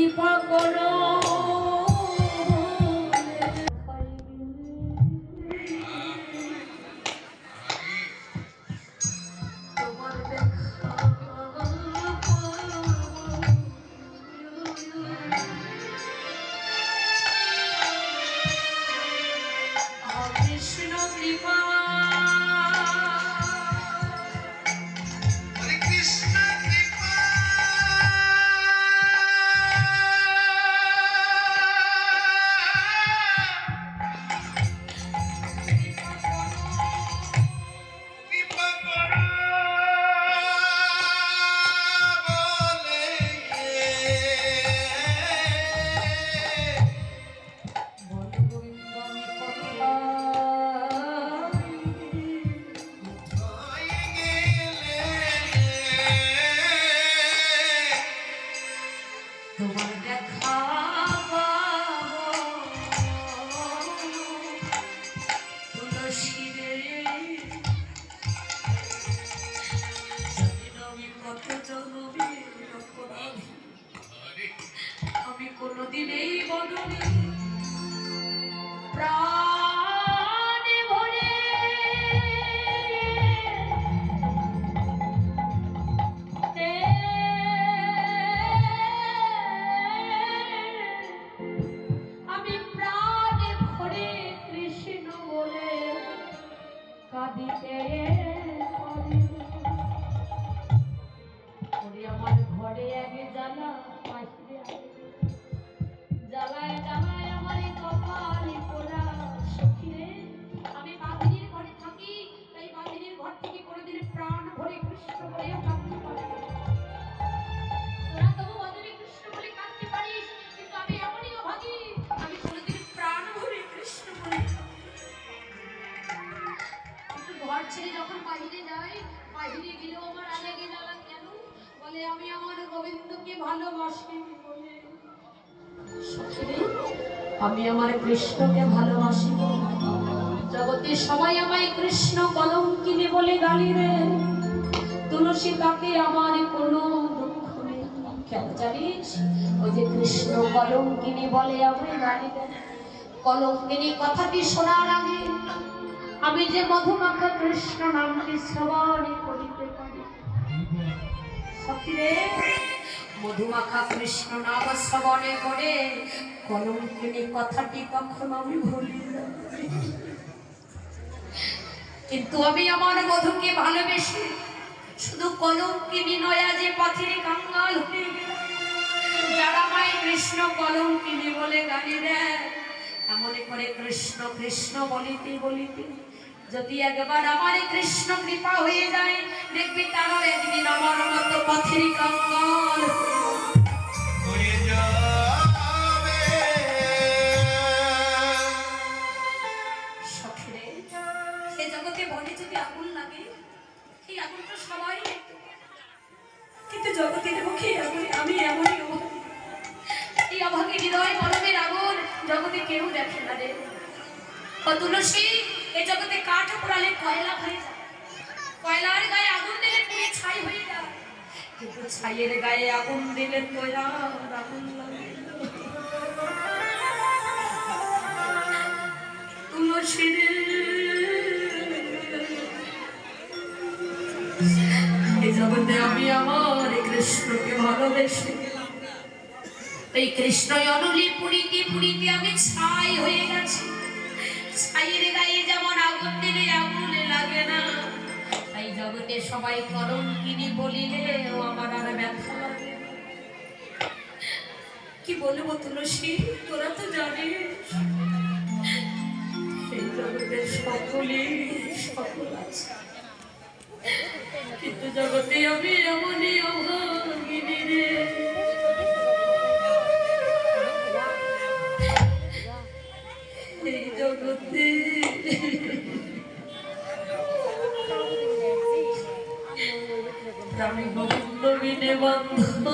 কৃপা করো। আমি কোনদিনেই বদলি প্রাণে ভরে আমি প্রাণে ভরে কৃষ্ণ বলে কাঁদিতে আমার ঘরে আগে জ্বালা জ্বালায় জ্বালায় আমার কপালে পোড়া। সখীরে আমি বাঁধিনীর ঘরে থাকি, তাই বাঁধিনীর ঘর থেকে কোনোদিন প্রাণ ভরে কৃষ্ণ বলেও কাঁদতে পারি। তোরা তবু বাঁধিনী কৃষ্ণ বলে কাঁদতে পারিস, কিন্তু আমি এমনই অভাগী, আমি কোনোদিন প্রাণ ভরে কৃষ্ণ বলে। কিন্তু ঘর ছেড়ে যখন বাহিরে যাই, বাহিরে গেলেও আমার আগে জ্বালা কেন বলে আমি আমার গোবিন্দকে ভালোবাসি বলে। আমি আমার কৃষ্ণকে ভালোবাসি। জগতে সবাই আমায় কৃষ্ণ কলঙ্কিনী বলে গালি দেয়, তুলসী তাকে আমার কোনো দুঃখ নেই। কেন জানিস? ওই যে কৃষ্ণ কলঙ্কিনী বলে আমায় গালি দেয়। কলঙ্কিনী কথাটি শোনার আগে আমি যে মধুমাখা কৃষ্ণ নামটি শ্রবণ করিতে পারি। সখীরে মধুমাখা কৃষ্ণ নাম শ্রবণে করে কলঙ্কিনী কথাটি কখনো আমি ভুলি না। কিন্তু আমি আমার মধুকে ভালোবেসে শুধু কলঙ্কিনী নয়, যে পথের কাঙ্গাল হয়ে গেল, যারা আমায় কৃষ্ণ কলঙ্কিনী বলে গালি দেয়, এমন করে কৃষ্ণ কৃষ্ণ বলিতে বলিতে যদি একবার আমার কৃষ্ণ কৃপা হয়ে যায়, দেখবি তারাও একদিন আমার মতো পথের কাঙ্গাল হয়ে যাবে। সখীরে এ জগতে বলে যদি আগুন লাগে, এই আগুনটা সবাই দেখতে পায়, কিন্তু জগতের মুখে আমি এমনই এই অভাগী হৃদয় কলমের আগুন জগতে কেউ দেখে না রে। ও তুলসী, এই জগতে কাঠ পোড়ালে কয়লা হয়ে যায়, কয়লার গায়ে আগুন দিলে পুড়ে ছাই হয়ে যায়, কিন্তু ছাইয়ের গায়ে আগুন দিলে তো আর আগুন লাগে। তুলসী এই জগতে আমি আমার কৃষ্ণকে ভালোবেসে এই কৃষ্ণই অনুলি পুরিতে পুরিতে আমি ছাই হয়ে গেছি। ছাইয়ের গায়ে যেমন আগুন দিলে আগুন লাগে না, তাই জগতে সবাই কলঙ্কিনী বলিলে ও আমার আর ব্যথা লাগে। কি বলবো তুলসী, তোরা তো জানিস এই জগতের সকলেই সকল আছে, কিন্তু জগতে আমি এমনই অভাগিনী রে। এই জগতে আমি গোবিন্দ বিনে বন্ধ